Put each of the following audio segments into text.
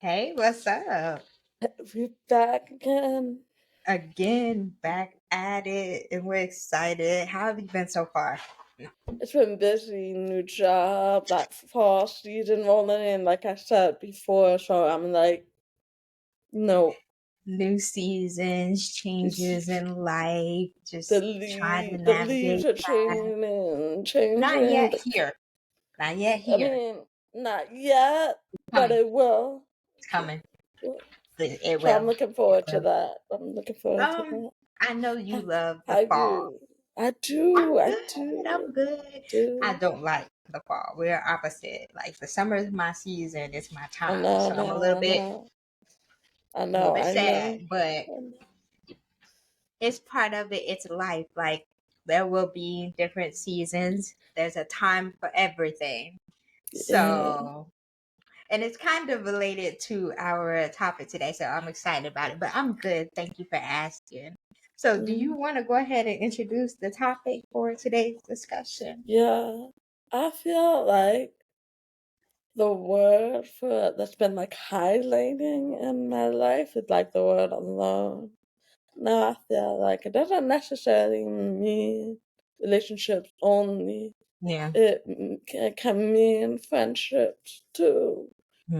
Hey, what's up? We back again. Again, back at it, and we're excited. How have you been so far? It's been busy, new job, like fall season rolling in, like I said before. So I'm like, no, New seasons, changes it's- in life, the just trying to leaves, the leaves navigate are that. changing, Not changing. yet here. Not yet I here. mean, not yet, but Coming. it will. It's coming. So It I'm will. looking It forward to will. that. I'm looking forward to Um, that. I know you How, love the how fall. you? I I'm do, I good. I'm do, good. I do. don't like the fall. We're opposite. Like the summer is my season. It's my I time. know, I So I'm know, I know, I a little know, bit I know. sad, but it's part of it. It's life. Like there will be different seasons. There's a time for everything. Yeah. So, and it's kind of related to our topic today. So I'm excited about it, but I'm good. Thank you for asking. So, do you Mm. want to go ahead and introduce the topic for today's discussion? Yeah, I feel like the word for that's been like highlighting in my life is like the word alone. Now I feel like it doesn't necessarily mean relationships only. Yeah. It can mean friendships too.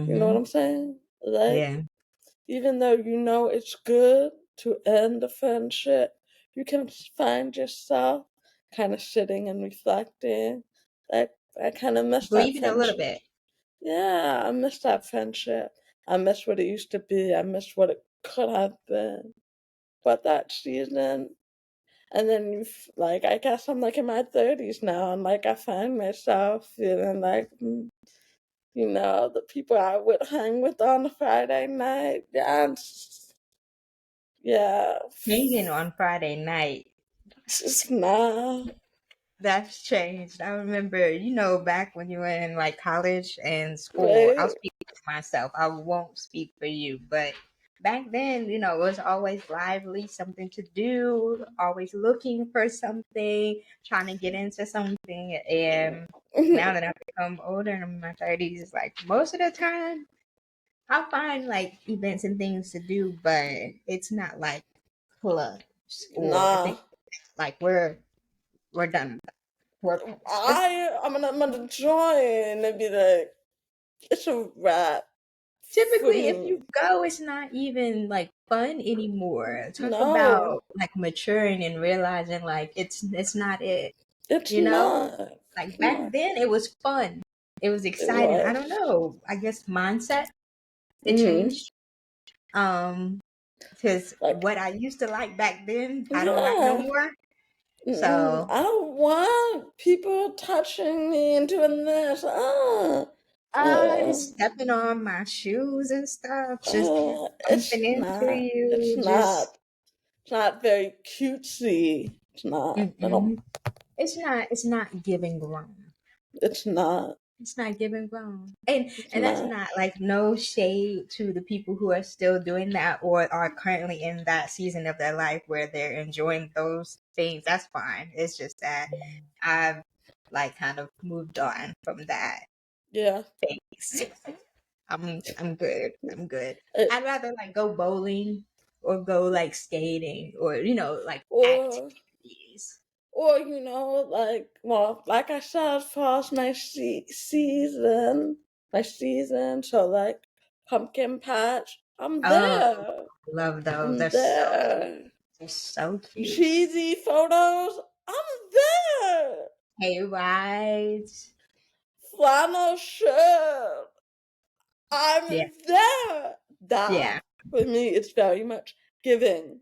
You know what Mm-hmm. I'm saying? Like, Yeah. even though you know it's good to end a friendship, you can find yourself kind of sitting and reflecting. Like, I kind of miss that Grieving a little friendship. bit. Yeah, I miss that friendship. I miss what it used to be. I miss what it could have been. But that season, and then like, I guess I'm like in my 30s now, and like I find myself feeling like, the people I would hang with on a Friday night, dance. Yeah, Hanging on Friday night. it's nah, That's changed. I remember, back when you were in like college and school, I'll right? speak for myself. I won't speak for you. But back then, it was always lively, something to do, always looking for something, trying to get into something. And now that I've become older and I'm in my 30s, it's like most of the time I'll find like events and things to do, but it's not like clubs or Nah, things like we're done. We're past. I'm gonna join and be like, it's a wrap for Typically, if me. you go, it's not even like fun anymore. Talk No, about like maturing and realizing like it's not it. it's You know, not. like It's back not. then it was fun. It was It exciting. I don't was. know. I guess mindset it Mm-hmm. changed. Um, because Like, what I used to like back then, I don't like no yeah. more. Mm-mm. So, I don't want people touching me and doing this. Uh, stepping on my shoes and stuff, just bumping it's into not. It's you, just not. It's not very cutesy. It's not. I don't. mm-mm. It's not giving grown. It's not. It's not giving grown. And It's and that's not. not like no shade to the people who are still doing that or are currently in that season of their life where they're enjoying those things. That's fine. It's just that I've like kind of moved on from that Yeah. phase. I'm good. I'm good. It, I'd rather like go bowling or go like skating or like or activities. like, well, like I said, fall's my season. So like pumpkin patch, I'm Oh, there. love those. I'm They're so cute. there. They're so cute. Cheesy photos, I'm there. Hayrides. Flannel shirt, Yeah. I'm there. That Yeah. for me, it's very much giving.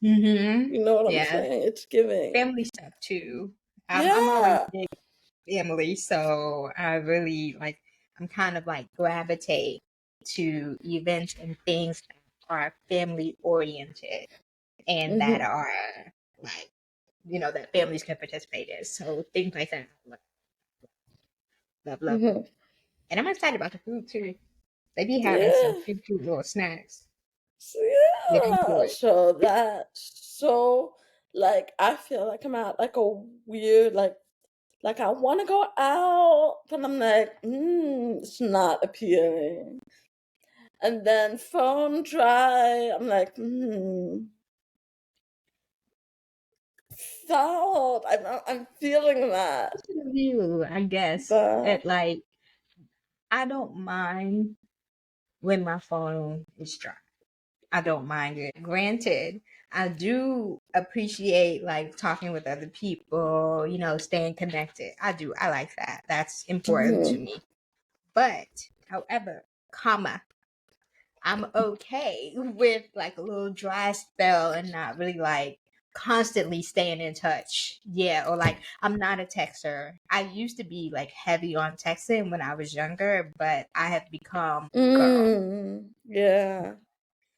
Mm-hmm. You know what I'm Yeah. saying? It's giving. Family stuff too. I'm always Yeah. big family, so I really like I'm kind of like gravitate to events and things that are family oriented and that Mhm. are like that families can participate in. So things like that. Love, love, love. Mhm. And I'm excited about the food too. They be having some Yeah. cute little snacks. So, Get into yeah. it. So like I feel like I'm at like a weird like I want to go out, but I'm like, it's not appealing. and then phone dry. I'm like, salt. I'm feeling that, Of you, I guess. but It like I don't mind when my phone is dry. I don't mind it. Granted, I do appreciate like talking with other people, staying connected. I do. I like that. That's important to mhm, me. But, however, comma, I'm okay with like a little dry spell and not really like constantly staying in touch. Yeah, or like I'm not a texter. I used to be like heavy on texting when I was younger, but I have become girl. yeah.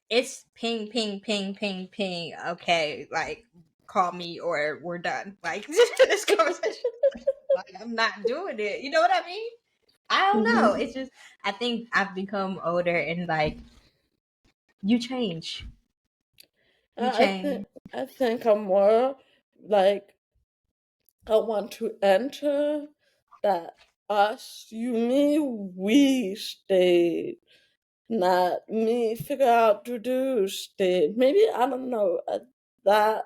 It's ping, ping, ping, ping, ping. Okay, like call me or we're done. Like this conversation. Like I'm not doing it. You know what I mean? I don't know. hmm It's just I think I've become older and like you change. You I think change. I think I'm more like I want to enter that us, you, me, we state, not me figure out to do state. Maybe I don't know that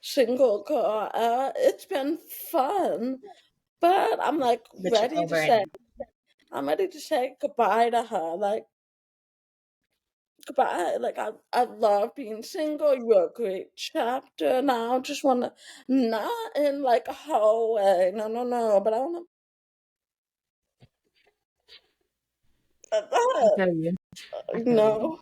single girl. It's been fun, but I'm like But you're ready to over say it. I'm ready to say goodbye to her. Like goodbye. Like I love being single. You were a great chapter. Now I just wanna not in like a hallway. No, no, no. But I wanna I feel you. I you feel you. know,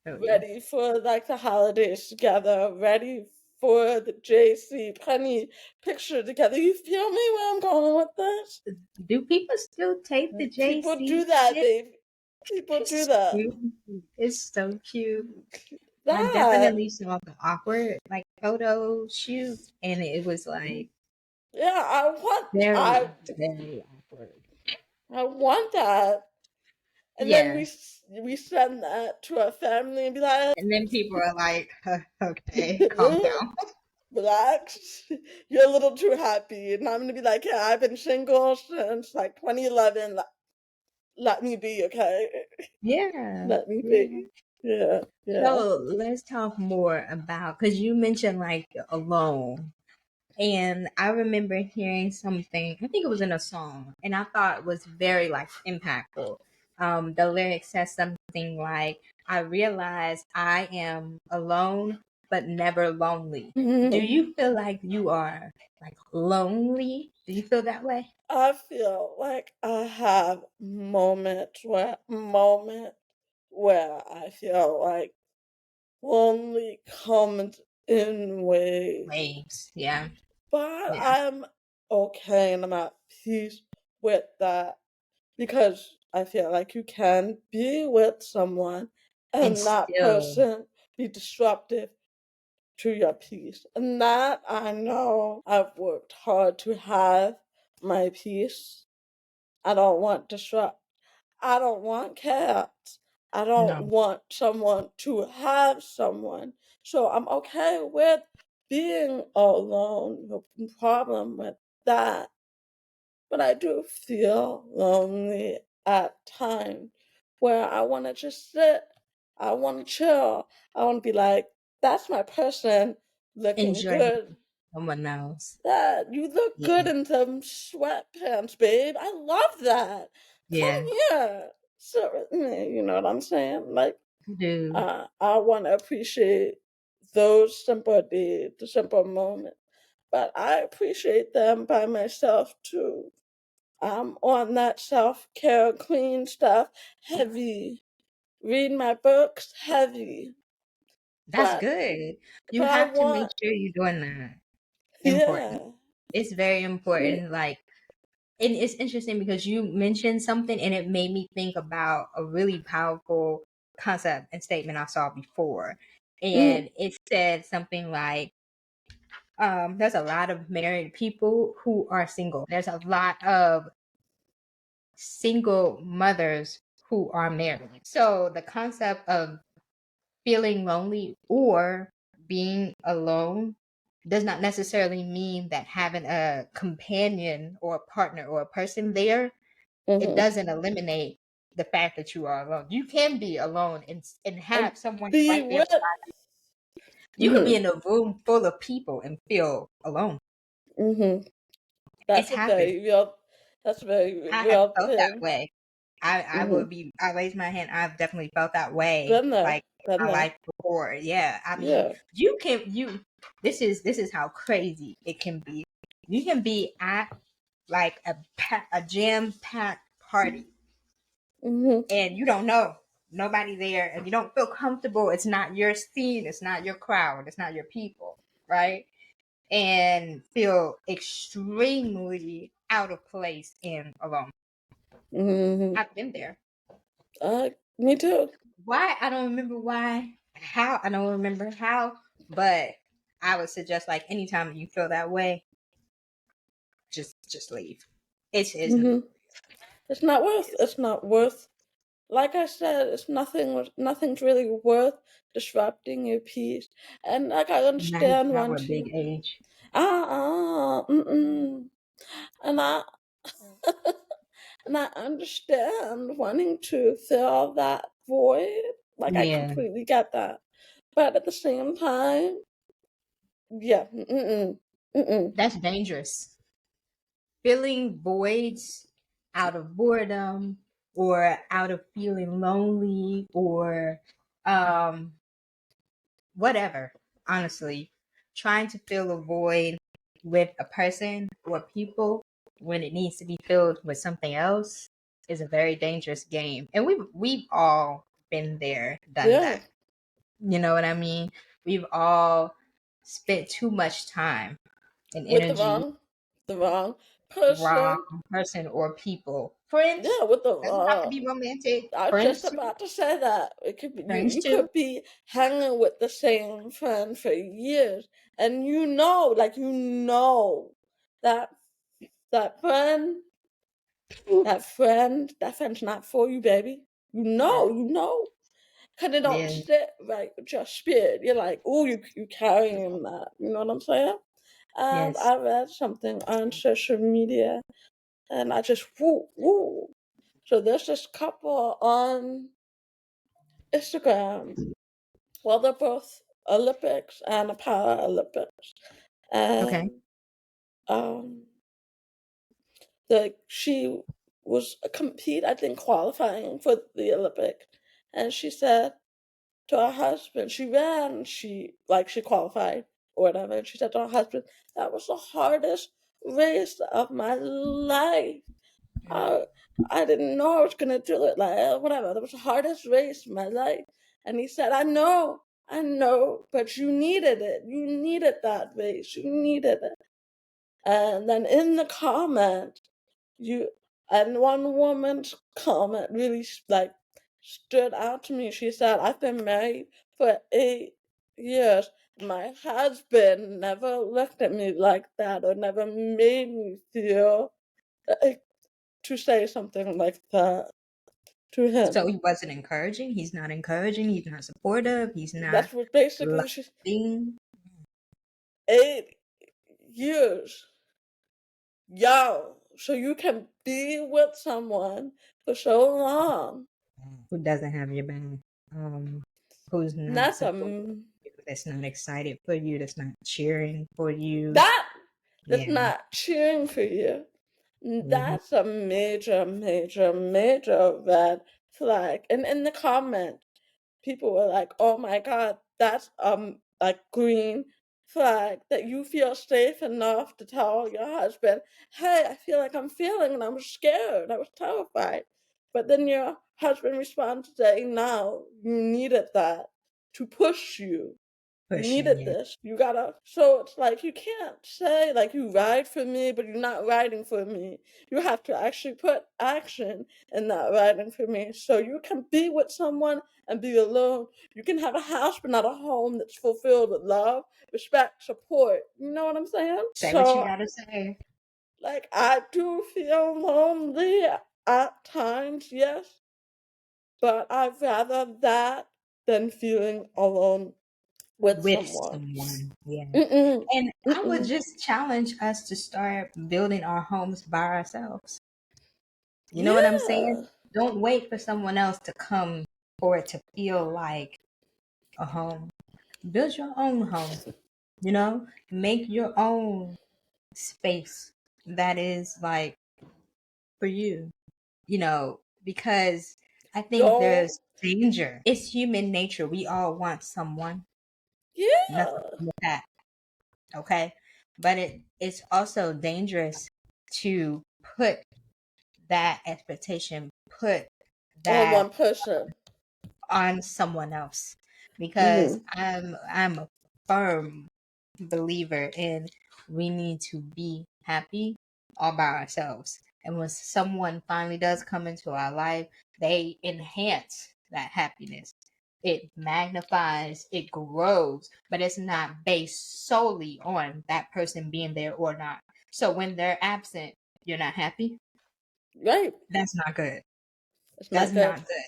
I feel you. ready for like the holidays together, ready for the JC Penny picture together. You feel me where I'm going with this? Do people still take the People JC do that, pic? baby. People do It's that. cute. It's so cute. I That. definitely saw the awkward like photo shoot, and it was like Yeah, very, very awkward. I want that. And then Yeah. we send that to our family and be like, And then people are like, okay, calm down. relax, you're a little too happy. And I'm gonna be like, yeah, I've been single since like 2011. Let me be, okay? Yeah. Let me Yeah. be. Yeah, yeah. So let's talk more about because you mentioned like alone. And I remember hearing something, I think it was in a song, and I thought it was very like impactful. The lyric says something like, I realize I am alone but never lonely. Do you feel like you are like lonely? Do you feel that way? I feel like I have moments where I feel like lonely comes in waves. Waves. Yeah. But Yeah. I'm okay and I'm at peace with that because I feel like you can be with someone And and that still, person be disruptive to your peace. And that I know I've worked hard to have my peace. I don't want disrupt. I don't want chaos. I don't no, want someone to have someone. So I'm okay with being alone. No problem with that. But I do feel lonely at times where I want to just sit. I want to chill. I want to be like, that's my person looking enjoy good. someone else. That you look good Yeah. in them sweatpants, babe. I love that. Come Yeah. here. So, you know what I'm saying? Like, Do. I want to appreciate those simple days, the simple moments, but I appreciate them by myself too. I'm on that self care, clean stuff, heavy. Read my books, heavy. That's But good. You but I have to make want, sure you're doing that. Important. yeah, It's very yeah. important. Like, and it's interesting because you mentioned something and it made me think about a really powerful concept and statement I saw before. Mm, And it said something like, there's a lot of married people who are single. There's a lot of single mothers who are married. So the concept of feeling lonely or being alone does not necessarily mean that having a companion or a partner or a person there, it hmm doesn't eliminate the fact that you are alone. You can be alone and and have someone be right there. with. You could be Mhm. in a room full of people and feel alone. Mhm. It's That's a happened. very real. That's a very I have real felt that thing. way. Mhm. I raise my hand. I've definitely felt that way, Been there. like Been in my there. life before. Yeah, I mean, Yeah. you. This is how crazy it can be. You can be at like a jam packed party, Mhm. and you don't know nobody there, and you don't feel comfortable. It's not your scene. It's not your crowd. It's not your people, right? And feel extremely out of place and alone. Mhm. I've been there. Me too. Why? I don't remember why. How? I don't remember how. But I would suggest like anytime you feel that way, just leave. It isn't. Mhm. It's not worth. It's not worth. Like I said, it's nothing. Nothing's really worth disrupting your peace. And like I Not at understand our wanting. big age. Mm-mm. And I and I understand wanting to fill that void. Like I Yeah, completely get that. But at the same time, yeah, mm-mm, mm-mm. that's dangerous. Filling voids out of boredom or out of feeling lonely or um whatever, honestly. Trying to fill a void with a person or people when it needs to be filled with something else is a very dangerous game. And we've all been there, done Yeah, that. You know what I mean? We've all spent too much time and with energy the wrong wrong person. person or people. Friends Yeah, with the doesn't have to wrong. be romantic. I was Friends just too. about to say that it could be you. Friends You too. could be hanging with the same friend for years, and that that friend, that friend's not for you, baby. You know, cause it don't Yeah. sit right with your spirit. You're like, oh, you carrying that. You know what I'm saying? And Yes. I read something on social media, and I just woo woo. So there's this couple on Instagram. Well, they're both Olympics and Paralympics, Okay. and um, she was I think, qualifying for the Olympic, and she said to her husband, she ran, she qualified or whatever, and she said to her husband, "That was the hardest race of my life. I I didn't know I was gonna do it. Like whatever, that was the hardest race of my life." And he said, I know, but you needed it. You needed that race. You needed it." And then in the comment, you and one woman's comment really stood out to me. She said, "I've been married for 8 years. My husband never looked at me like that or never made me feel like to say something like that to So him." he wasn't encouraging. He's not encouraging. He's not supportive. He's not That's what basically she's loving. 8 years. Yo, so you can be with someone for so long. Who doesn't have your back. Um, who's And not supporting you. That's not excited for you. That's not cheering for you. that that's Yeah. not cheering for you. Hmm. That's a major, major, major red flag. And in the comments, people were like, "Oh my god, that's like green flag that you feel safe enough to tell your husband, 'Hey, I feel like I'm feeling and I'm scared. I was terrified.'" But then your husband responds saying, "No, you needed that to push you. You Pushing needed you. this. You gotta." So it's like you can't say like you ride for me, but you're not riding for me. You have to actually put action in that riding for me. So you can be with someone and be alone. You can have a house but not a home that's fulfilled with love, respect, support. You know what I'm saying? Say what you So gotta say. like I do feel lonely at times, yes, but I'd rather that than feeling alone with With someone. someone. Yeah. Mm-mm. And I would Mm-mm. just challenge us to start building our homes by ourselves. You know what I'm saying? Yeah. Don't wait for someone else to come for it to feel like a home. Build your own home, make your own space that is like for you, because I think Don't. there's danger. It's human nature. We all want someone, nothing Yeah. wrong with that, okay? But it's also dangerous to put that expectation, put On that one person. on someone else, because Mm-hmm. I'm a firm believer in we need to be happy all by ourselves. And when someone finally does come into our life, they enhance that happiness. It magnifies, it grows, but it's not based solely on that person being there or not. So when they're absent, you're not happy. Right. That's not good. It's That's not good. not good.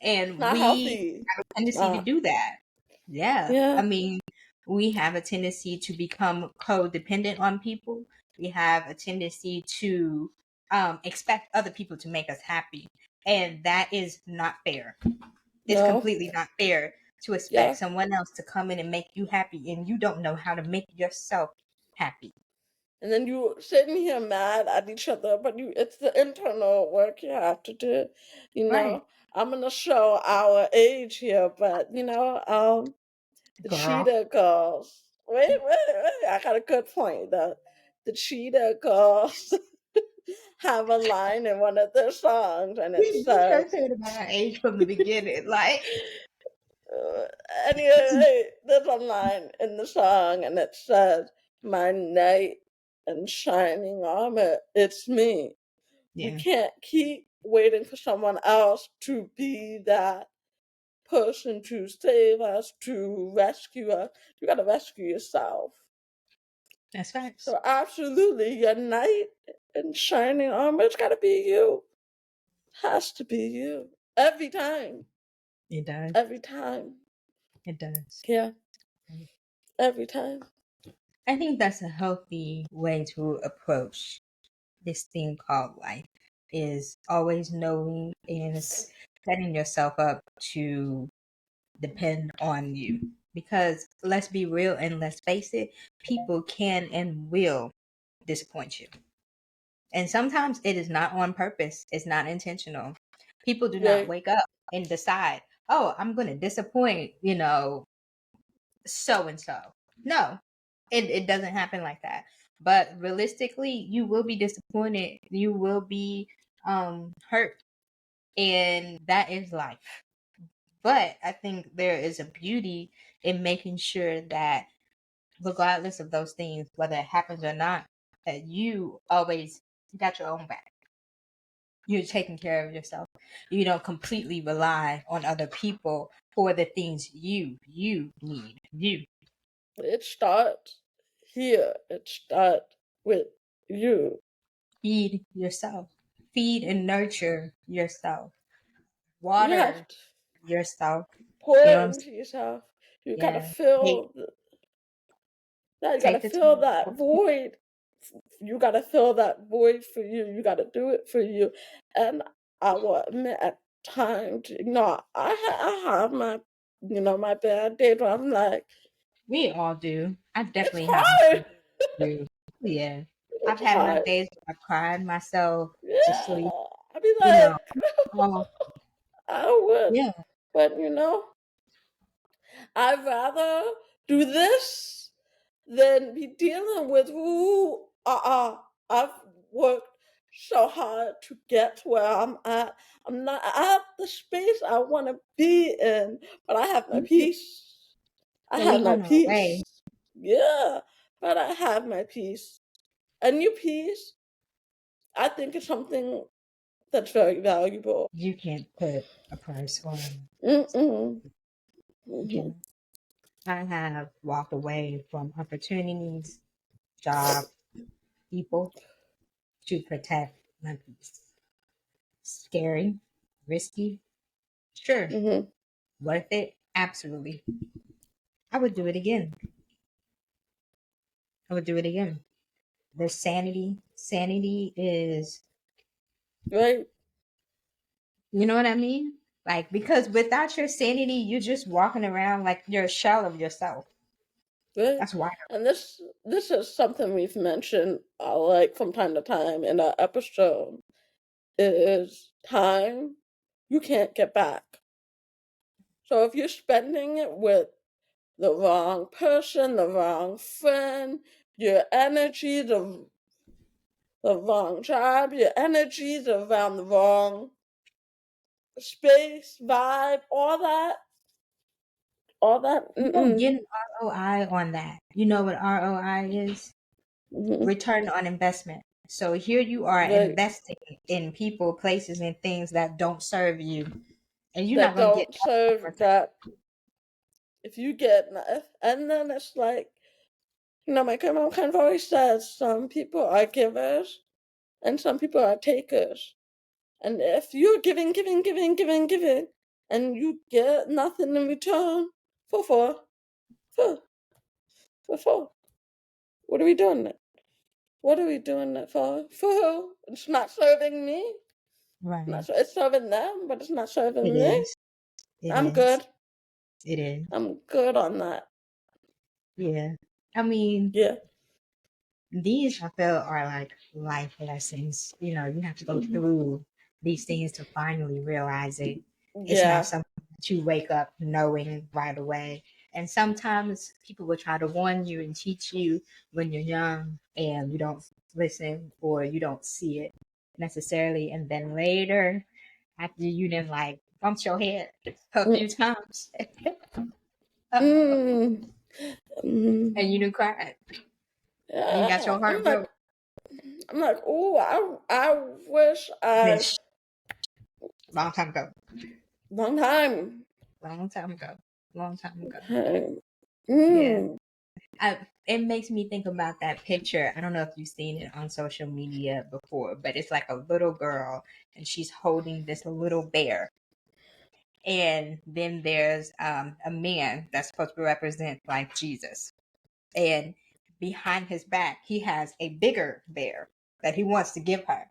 And Not we healthy. have a It's tendency to not. do that. Yeah. I Yeah. mean, we have a tendency to become codependent on people. We have a tendency to expect other people to make us happy. And that is not fair. It's No. completely not fair to expect Yeah. someone else to come in and make you happy and you don't know how to make yourself happy. And then you sitting here mad at each other, but it's the internal work you have to do. You Right. know, I'm gonna show our age here, but the Girl. cheetah girls. Wait, I got a good point though. The cheetah girls have a line in one of their songs, and it You just says, said about our age from the beginning. Like, uh, anyway, there's a line in the song, and it says, "My knight in shining armor, it's me." We yeah, can't keep waiting for someone else to be that person to save us, to rescue us. You gotta rescue yourself. that's facts. So absolutely, your knight in shining armor, it's gotta be you. Has to be you. Every time. It does. Every time. It does. Yeah. Every time. I think that's a healthy way to approach this thing called life is always knowing and setting yourself up to depend on you. Because let's be real and let's face it, people can and will disappoint you. And sometimes it is not on purpose, it's not intentional. People do not Right. wake up and decide, oh, I'm going to disappoint, so and so. No, it doesn't happen like that. But realistically, you will be disappointed. You will be hurt, and that is life. But I think there is a beauty in making sure that, regardless of those things, whether it happens or not, that you always got your own back. You're taking care of yourself. You don't completely rely on other people for the things you need. You It starts here. It starts with you. feed yourself. Feed and nurture yourself. You have Water to yourself. pour You know what I'm saying? into yourself. You gotta Yeah. Take fill that. You gotta take the fill time. that void. You gotta fill that void for you. You gotta do it for you. And I will admit, at times, I have my, my bad days where I'm like, We all do. I it's definitely have my hard. days too. Yeah. I've It's had my hard. days where I cried myself to sleep. Yeah. I be You know. like, Oh, I would, yeah. but I'd rather do this than be dealing with who I've worked so hard to get to where I'm at. I'm not at the space I want to be in, but I have my peace. I Yeah, have we my on our way. peace. Yeah, but I have my peace. And your peace, I think, is something that's very valuable. You can't put a price on Mm-mm. you Mm-hmm. can. I have walked away from opportunities, job, people to protect my peace. Scary, risky, sure. Mm-hmm. Worth it? Absolutely. I would do it again. I would do it again. There's sanity. Sanity is Right? You know what I mean? Like, because without your sanity, you're just walking around like you're a shell of yourself. Right? That's wild. And this is something we've mentioned like from time to time in our episode. Is time you can't get back. So if you're spending it with the wrong person, the wrong friend, your energy, the wrong job, your energies around the wrong space, vibe, all that. You don't Mm-mm. get an ROI on that. You know what ROI is? Mm-hmm. Return on investment. So here you are Right. investing in people, places, and things that don't serve you, and you're not That gonna get don't nothing in serve return. that. If you get, and then it's like, my grandma kind of always says some people are givers and some people are takers. And if you're giving, giving, giving, giving, giving, and you get nothing in return, for, for, for, what are we doing it? What are we doing it for? For who? It's not serving me. Right. It's serving them, but it's not It serving me. is. It I'm is. good. It is. I'm good on that. Yeah. I mean, Yeah. these I feel are like life lessons. You know, you have to go Hmm. through these things to finally realize it. It's not Yeah. something that you wake up knowing right away. And sometimes people will try to warn you and teach you when you're young and you don't listen or you don't see it necessarily. And then later, after you then like bumped your head a Mm. few times, uh-oh, Mm. Mm. and you done cried and you got Yeah. your heart broke. I'm like, oh, I wish Then I long time ago. long time. Long time ago. Long time ago. Okay. Yeah. Mm. It makes me think about that picture. I don't know if you've seen it on social media before, but it's like a little girl and she's holding this little bear. And then there's a man that's supposed to represent like Jesus. And behind his back, he has a bigger bear that he wants to give her.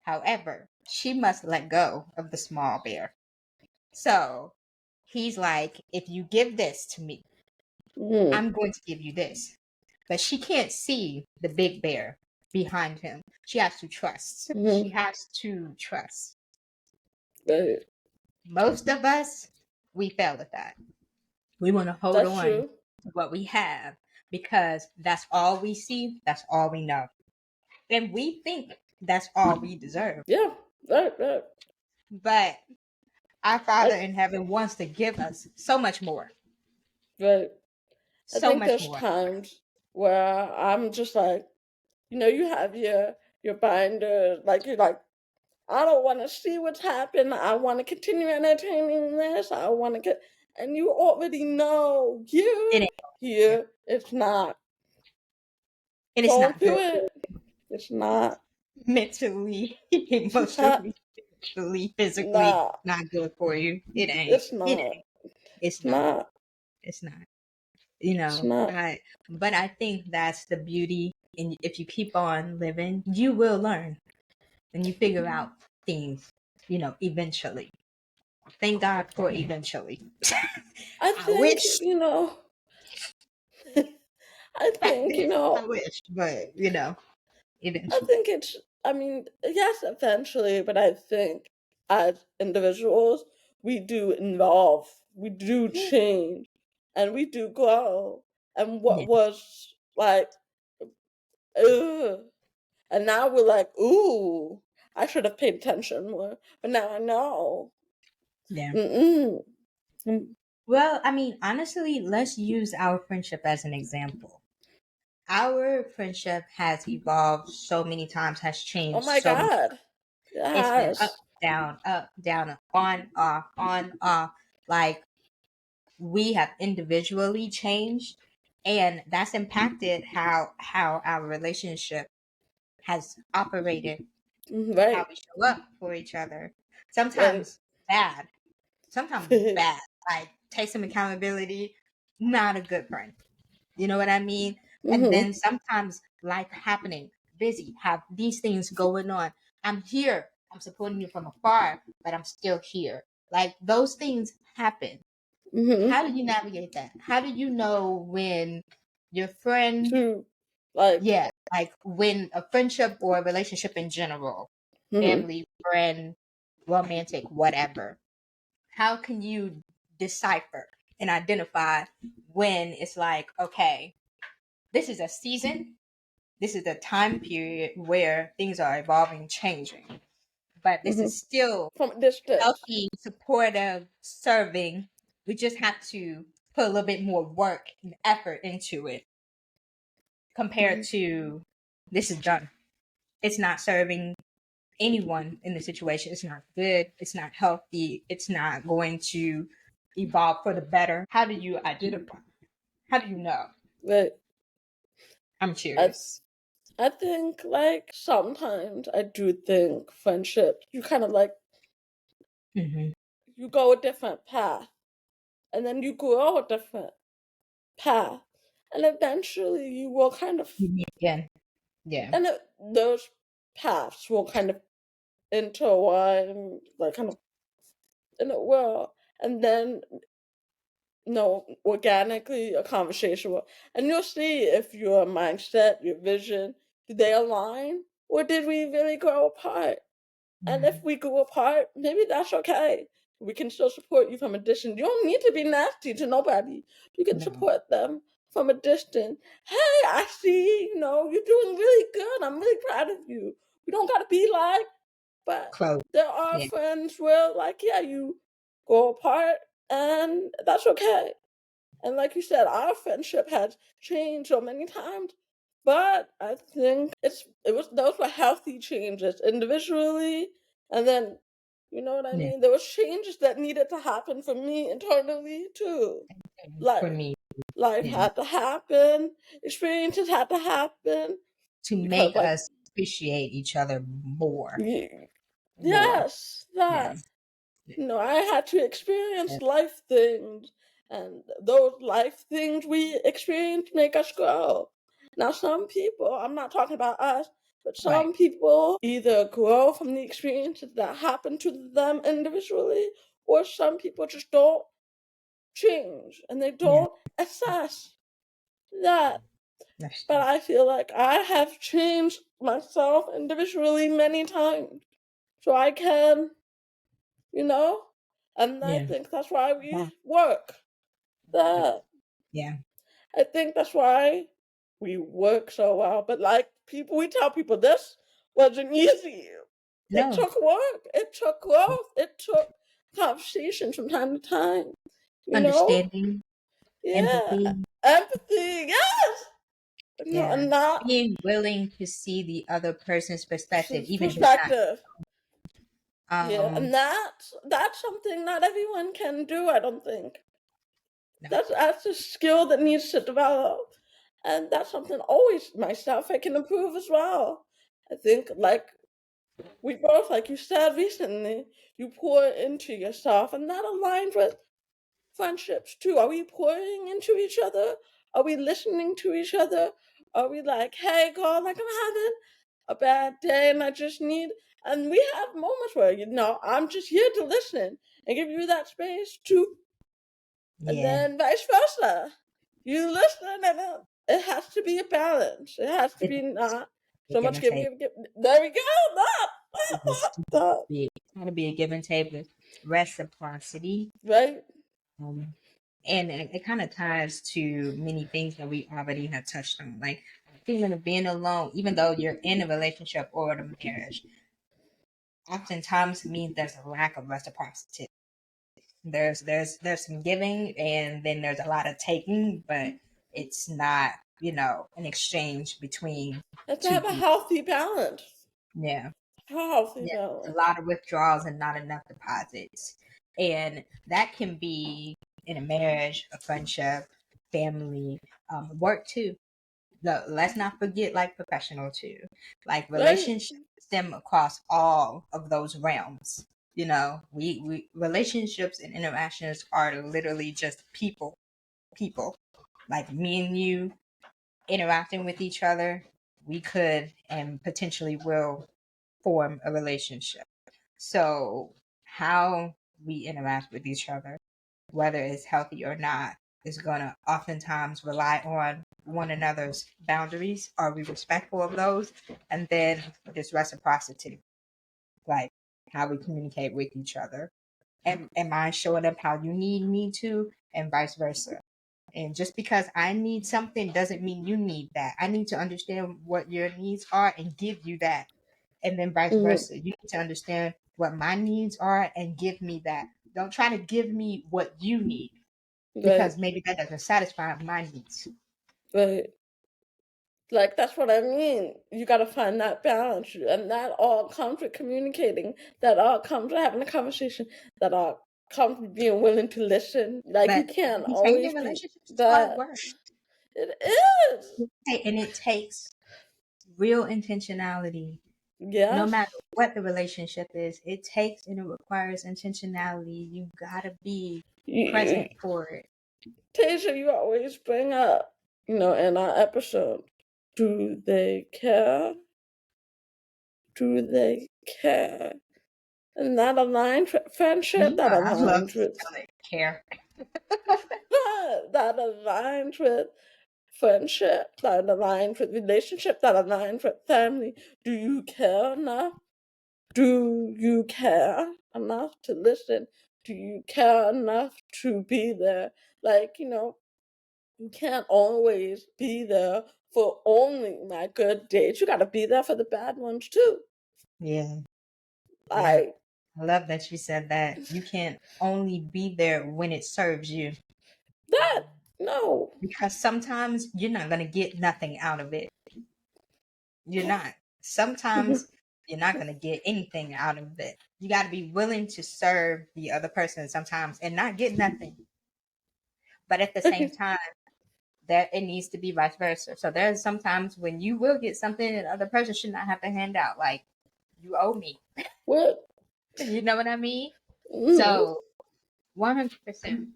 However, she must let go of the small bear. So he's like, if you give this to me, Mm. I'm going to give you this. But she can't see the big bear behind him. She has to trust. She Mm. has to trust. Right. Most of us, we fail at that. We want to hold That's on true. to what we have because that's all we see, that's all we know. And we think that's all we deserve. Yeah. Right. Right. But our Father I, in heaven wants to give us so much more. right. I So think much there's more. times where I'm just like, you have your binder, like you're like, I don't want to see what's happened. I want to continue entertaining this. I want to get, and you already know It here, ain't, yeah. here, it's not. And it's Don't not do good it. It's not. mentally, Not. emotionally, spiritually, physically, Nah. not good for you. It ain't. It's It not. ain't. It's It's not. not. It's not. You It's know, not. but I think that's the beauty. And if you keep on living, you will learn and you figure out things, eventually. Thank God for eventually. I I think, wish. I think, I wish, but, I eventually. think it's, I mean, yes, eventually, but I think as individuals, we do evolve, we do Yeah. change, and we do grow. And what Yeah. was like, ugh, and now we're like, ooh, I should have paid attention more. But now I know. Yeah. Mm-mm. Mm. Well, I mean, honestly, let's use our friendship as an example. Our friendship has evolved so many times, has Oh changed my so many. God. It's been Yes. up, down, on, off. Like we have individually changed, and that's impacted how our relationship has operated, how Right. we show up for each other. Right. Sometimes bad, sometimes bad. Like take some accountability. Not a good friend. You know what I mean? And Mm-hmm. then sometimes life happening, busy, have these things going on. I'm here I'm supporting you from afar, but I'm still here. Like those things happen. Mm-hmm. How do you navigate that? How do you know when your friend, To like, yeah, like when a friendship or a relationship in general, mm-hmm. family, friend, romantic, whatever, how can you decipher and identify when it's like, okay, this is a season, this is a time period where things are evolving, changing, but this Mm-hmm. is still From a distance. healthy, supportive, serving. We just have to put a little bit more work and effort into it compared Mm-hmm. to this is done. It's not serving anyone in the situation. It's not good. It's not healthy. It's not going to evolve for the better. How do you identify? How do you know? But I'm I curious. I think like sometimes I do think friendship you kind of like Mm-hmm. you go a different path and then you grow a different path and eventually you will kind of Yeah. Yeah. and those paths will kind of intertwine like kind of in it will and then no organically a conversation will and you'll see if your mindset your vision do they align or did we really grow apart. And if Mm-hmm. we grew apart, maybe that's okay. We can still support you from a distance. You don't need to be nasty to nobody. You can No. support them from a distance. Hey, I see, you're doing really good. I'm really proud of you. We don't gotta be like, but Close. there are Yeah. friends where like, yeah, you go apart and that's okay. And like you said, our friendship has changed so many times. But I think it was those were healthy changes individually, and then you know what I Yeah. mean. There was changes that needed to happen for me internally too. For Like me, life yeah. had to happen, experiences had to happen To because make like us appreciate each other more. More. yes, Yeah. that Yeah. I had to experience life things, and those life things we experience make us grow. Now, some people, I'm not talking about us, but Right. some people either grow from the experiences that happen to them individually, or some people just don't change and they Yeah. don't assess that. That's But true. I feel like I have changed myself individually many times. So I can you know? And I Yeah. think that's why Yeah. we work. That Yeah. I think that's why we work so well. But like people, we tell people this wasn't easy. It No. took work. It took growth. It took conversations from time to time. You know? Understanding, Yeah. empathy. Empathy. Yes. Yeah. And not Being willing to see the other person's perspective, even if it's not. perspective. Yeah. Um. And that's something not everyone can do. I don't think. No. That's a skill that needs to develop. And that's something always myself I can improve as well. I think like we both, like you said recently, you pour into yourself and that aligns with friendships too. Are we pouring into each other? Are we listening to each other? Are we like, hey girl, like I'm having a bad day and I just need and we have moments where, I'm just here to listen and give you that space to and Yeah. then vice versa. You listen, and it has to be a balance. It has to It's be not a so give much and give, take. give, give. There we go. It's That. got to be a give and take with reciprocity. Right? Um, and it kind of ties to many things that we already have touched on, like feeling of being alone, even though you're in a relationship or a marriage. Oftentimes means there's a lack of reciprocity. There's some giving, and then there's a lot of taking, but it's not an exchange between And to two have a people. healthy balance. Yeah. A healthy Yeah, a balance. lot of withdrawals and not enough deposits. And that can be in a marriage, a friendship, family, work too. Let's not forget like professional too. Like Right? relationships stem across all of those realms. We relationships and interactions are literally just people. Like me and you interacting with each other, we could and potentially will form a relationship. So how we interact with each other, whether it's healthy or not, is gonna oftentimes rely on one another's boundaries. Are we respectful of those? And then this reciprocity, like how we communicate with each other. Am I showing up how you need me to, and vice versa? And just because I need something doesn't mean you need that. I need to understand what your needs are and give you that. And then vice Mhm. versa. You need to understand what my needs are and give me that. Don't try to give me what you need Right, because maybe that doesn't satisfy my needs. right. Like, that's what I mean. You gotta find that balance, and that all comes with communicating, that all comes with having a conversation, that all comes with being willing to listen. Like, you But can't maintaining always be relationships is hard that. work. It is. And it takes real intentionality. No matter Yes. what the relationship is, it takes and it requires intentionality. You gotta be You, present for it. Tasia, you always bring up, in our episode, do they care? Do they care? And that aligns with friendship, You know, that I love aligns to with spell it care. that aligns with friendship, that aligns with relationship, that aligns with family. Do you care enough? Do you care enough to listen? Do you care enough to be there? Like, you can't always be there for only my good days. You gotta be there for the bad ones too. Yeah, yeah. Like I love that you said that. You can't only be there when it serves you that. No. because sometimes you're not going to get nothing out of it. You're not. Sometimes you're not going to get anything out of it. You got to be willing to serve the other person sometimes and not get nothing. But at the same time, that it needs to be vice versa. So there's sometimes when you will get something that the other person should not have to hand out. Like, you owe me. What? You know what I mean? Mhm. So 100%.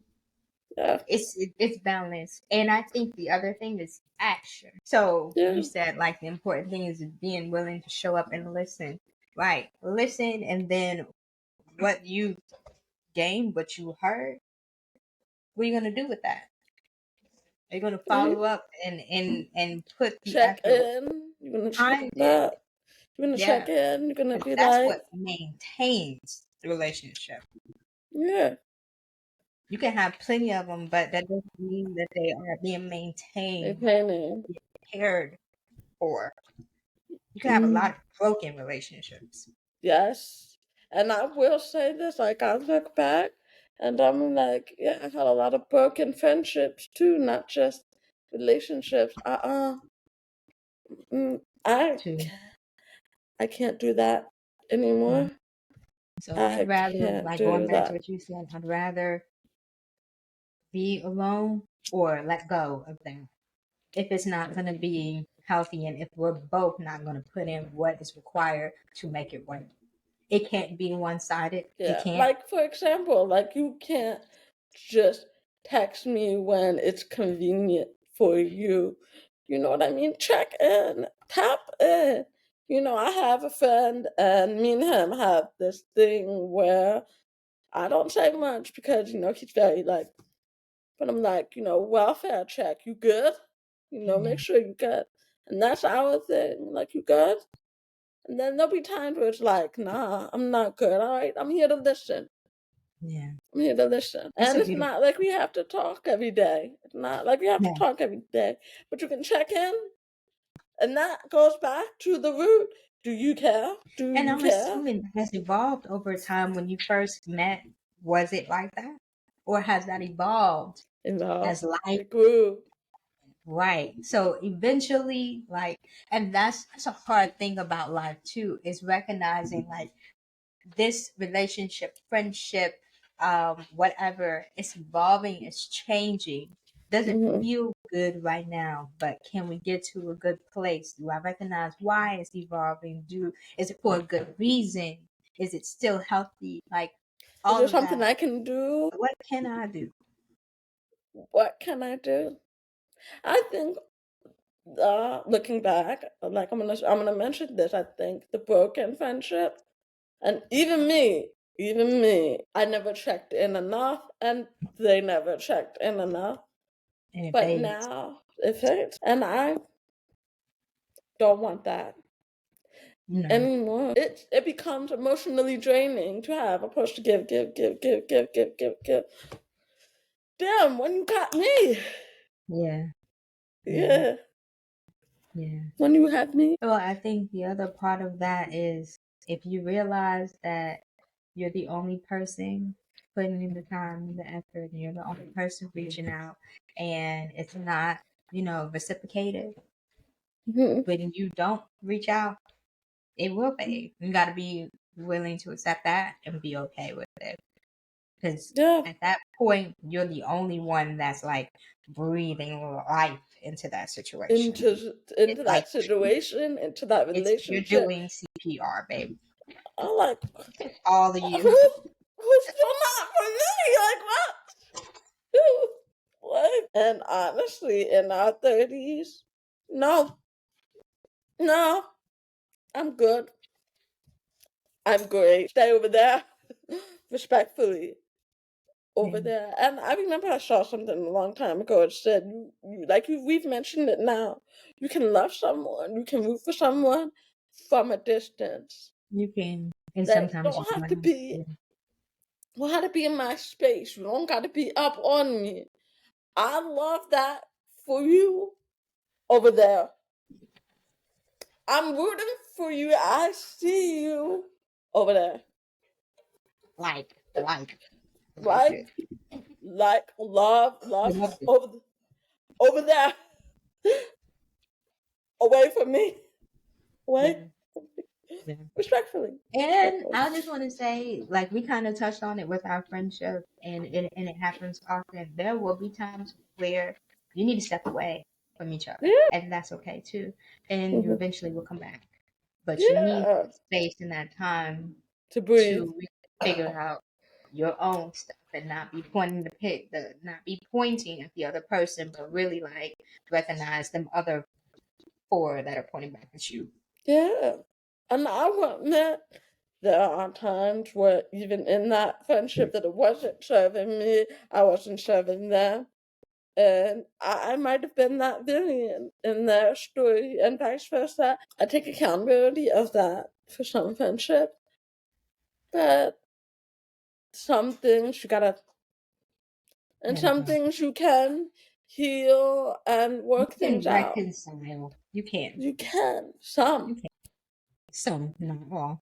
Yeah. It's balance, and I think the other thing is action. So you Yeah. said like the important thing is being willing to show up and listen, right? Listen, and then what you gained, what you heard, what are you gonna do with that? Are you gonna You follow up and put the check effort in. You're gonna check behind it? that. You're gonna Yeah, check in. You're gonna 'cause be that's like, what maintains the relationship. yeah. You can have plenty of them, but that doesn't mean that they are being maintained, Maintaining. cared for. You can have a lot Mm, of broken relationships. yes. And I will say this, like I look back and I'm like, yeah, I've had a lot of broken friendships too, not just relationships. Mm, I Too. I can't do that Mm. anymore. So I'd I rather, can't like going do back to that. what you said, I'd rather be alone or let go of them if it's not going to be healthy and if we're both not going to put in what is required to make it work. It can't be one sided. It Yeah. can't. Like for example, like you can't just text me when it's convenient for you. You know what I mean? Check in, tap in. I have a friend and me and him have this thing where I don't say much because, he's very like, but I'm like, welfare check. You good? Make Yeah. sure you good. And that's our thing. Like, you good? And then there'll be times where it's like, nah, I'm not good. All right, I'm here to listen. Yeah. I'm here to listen. It's And a it's beautiful. not like we have to talk every day. It's not like we have to Yeah. talk every day. But you can check in. And that goes back to the root. Do you care? Do And you I'm care? assuming that has evolved over time when you first met. Was it like that? Or has that evolved No. as life? It grew. Right. So eventually, like, and that's a hard thing about life too, is recognizing like this relationship, friendship, whatever, it's evolving, it's changing. Doesn't Hmm. feel good right now, but can we get to a good place? Do I recognize why it's evolving? Is it for a good reason? Is it still healthy? Like Is all there of something that. I can do? What can I do? What can I do? I think looking back, like I'm gonna mention this. I think the broken friendship. And even me, I never checked in enough, and they never checked in enough. And it But fades. now it fades, and I don't want that No. anymore. It becomes emotionally draining to have a push to give. Damn, when you got me, Yeah. Yeah. yeah, Yeah. when you had me, Well, I think the other part of that is if you realize that you're the only person putting in the time and the effort, and you're the only person reaching out, and it's not, reciprocated, hmm when you don't reach out, it will fade. You got to be willing to accept that and be okay with it. Because yeah, at that point, you're the only one that's like breathing life into that situation. into It's like that situation, into that you're relationship. doing CPR, babe. I'm like, It's all of who you. who's still not for me? Like what? What? And honestly, in our 30s, no, no, I'm good. I'm great. Stay over there, respectfully. Over Yeah. there. And I remember I saw something a long time ago. It said, we've mentioned it now. You can love someone, you can root for someone from a distance. You can, and They sometimes you don't have to don't. be, well, have to be in my space. You don't got to be up on me. I love that for you over there. I'm rooting for you. I see you over there. Like Like, it. I love love it. over there, away from me, away, Yeah. Yeah. respectfully, And respectfully. I just want to say, like we kind of touched on it with our friendship, and it happens often. There will be times where you need to step away from each other, Yeah, and that's okay too. And you hmm eventually will come back, but you need yeah, space in that time to breathe. to figure out your own stuff and not be pointing at the other person, but really like recognize them other four that are pointing back at you. Yeah, and I want that. There are times where even in that friendship that it wasn't serving me, I wasn't serving them. And I might have been that villain in their story and vice versa. I take accountability of that for some friendships, but some things you gotta, and Let it some go. things you can heal and You work can things out. reconcile. You can. You can. Some. You can. Some, not all.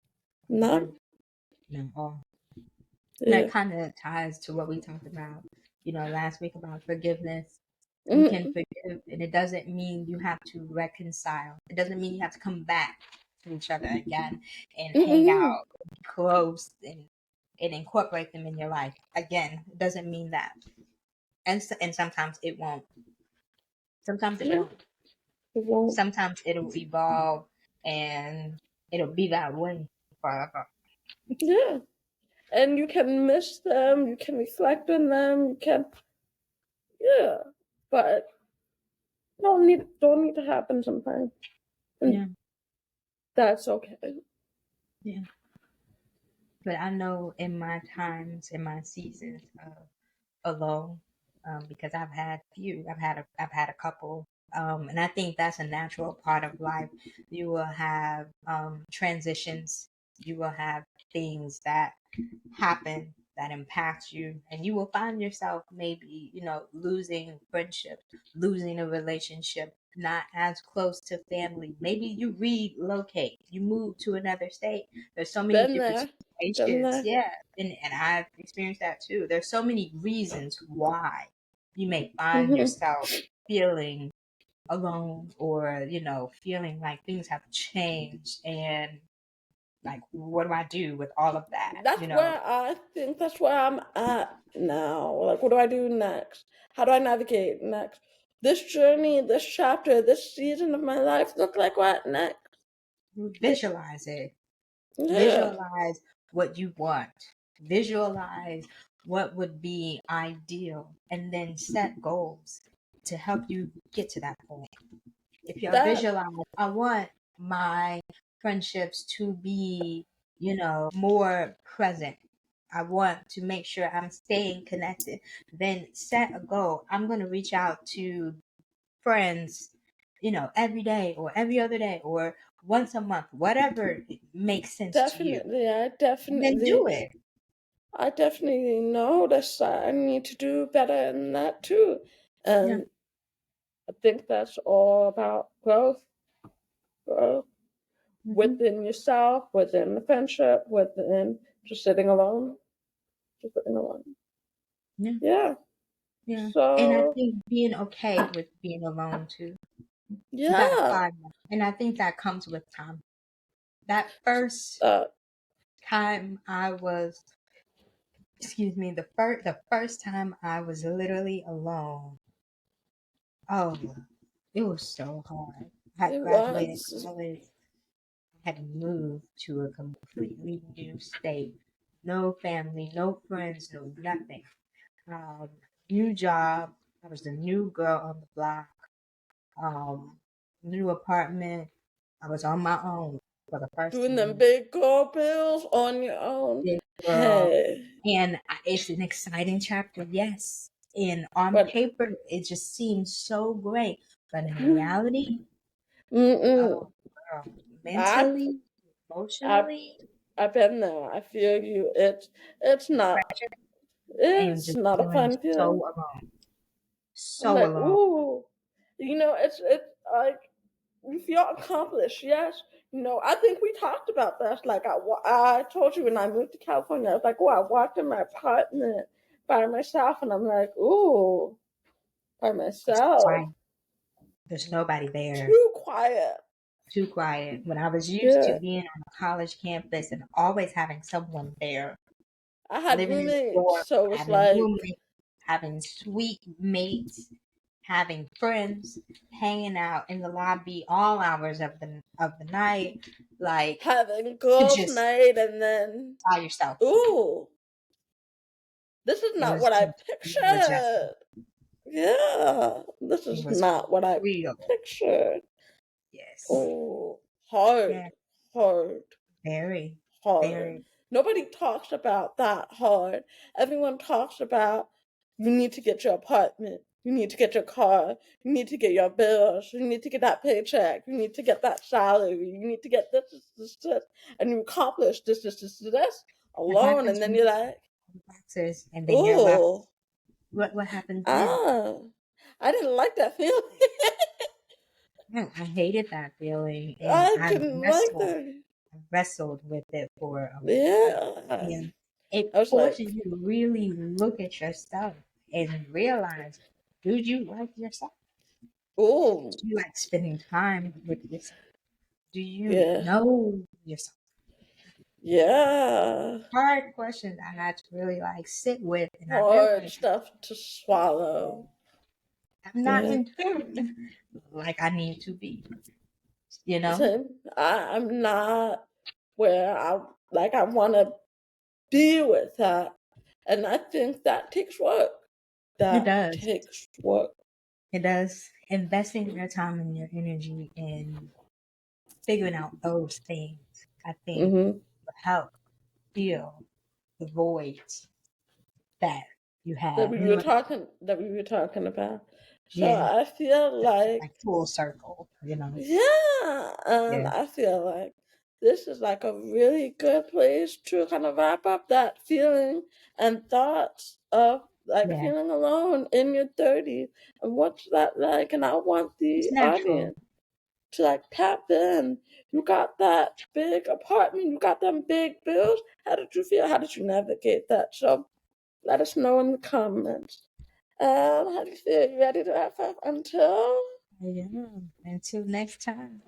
None. Not all. And that Yeah. kind of ties to what we talked about, last week about forgiveness. You can Mm-hmm. forgive, and it doesn't mean you have to reconcile. It doesn't mean you have to come back to each other again and hang Mm-hmm. out, be close, and incorporate them in your life. Again, it doesn't mean that. And sometimes it won't. Sometimes it Yeah. won't. It won't. Sometimes it'll evolve and it'll be that way forever. Yeah. And you can miss them, you can reflect on them, you can, yeah. But don't need to happen sometimes. And Yeah, that's okay. yeah. But I know in my times, in my seasons of alone, because I've had a couple, and I think that's a natural part of life. You will have transitions. You will have things that happen that impact you, and you will find yourself maybe losing friendship, losing a relationship, not as close to family. Maybe you relocate, you move to another state. There's so many Been different there. Been situations, there. yeah, and I've experienced that too. There's so many reasons why you may find Mm-hmm. yourself feeling alone, or feeling like things have changed, and like, what do I do with all of that, That's where I'm at now. Like, what do I do next? How do I navigate next? This journey, this chapter, this season of my life look like what next? Visualize it. Yeah. Visualize what you want. Visualize what would be ideal, and then set goals to help you get to that point. If you That. visualize, I want my friendships to be more present. I want to make sure I'm staying connected. Then set a goal. I'm going to reach out to friends, every day or every other day or once a month, whatever makes sense to you. Definitely, And then do it. I definitely notice that I need to do better in that too. Yeah. And I think that's all about growth Hmm. within yourself, within the friendship, within just sitting alone, just sitting alone. Yeah. Yeah. Yeah. And I So, think being okay with being alone too. You got to yeah. find that. And I think that comes with time. That first Uh, time I was, excuse me, the first time I was literally alone. Oh, it was so hard. I had it graduated was. college, had moved to a completely new state. No family, no friends, no nothing. Um, New job. I was the new girl on the block. Um, New apartment. I was on my own for the first Doing them time. big girl bills on your own. Big girl. Hey. And it's an exciting chapter, yes. And on But, paper, it just seems so great. But in reality, mm-mm. oh, girl, I, mentally, I, emotionally, I've been there. I feel you. It's not, depression, and it's just not a feeling fun so feeling. alone. I'm So like, alone. ooh, it's like you feel accomplished. Yes, I think we talked about this. Like I told you when I moved to California, I was like, oh, I walked in my apartment by myself, and I'm like, ooh, by It's myself, quiet. There's nobody there. too quiet. Too quiet. When I was used to Yeah, being on a college campus and always having someone there, I had living in the dorm, roommates, so it was having like, roommates, having sweet mates, having friends, hanging out in the lobby all hours of the night, like having you girls' just night, and then by yourself. ooh, this is It not was what I just real adjustment. pictured. Yeah, this It is was not what I real. pictured. Yes. Oh, hard, Yeah. hard, Very, hard. very. Nobody talks about that hard. Everyone talks about you need to get your apartment, you need to get your car, you need to get your bills, you need to get that paycheck, you need to get that salary, you need to get this, and you accomplish this What alone, and happens then when you're you like, boxes and then you're left? ooh, What happens then? ah, I didn't like that feeling. Yeah, I hated that feeling, and I I didn't like wrestled, that. wrestled with it for a while, Yeah. and it I was forces like, you to really look at yourself and realize, do you like yourself? ooh, Do you like spending time with yourself? Do you yeah, know yourself? yeah. Hard questions I had to really like sit with, and I Hard realized stuff to swallow. I'm not Yeah. in tune like I need to be. You know, Same. I'm not where I want to be with that. And I think that takes work. it That does. takes work. It does. Investing your time and your energy in figuring out those things, I think, Mm-hmm. will help fill the voids that you That have. we And were when, talking about. So yeah, I feel like, like full circle. yeah, and Yeah, I feel like this is like a really good place to kind of wrap up that feeling and thoughts of like yeah. feeling alone in your 30s and what's that like. And I want It's the natural. audience to like tap in. You got that big apartment, you got them big bills. How did you feel? How did you navigate that? So let us know in the comments. How do you feel? You ready to wrap up until? Yeah. Until next time.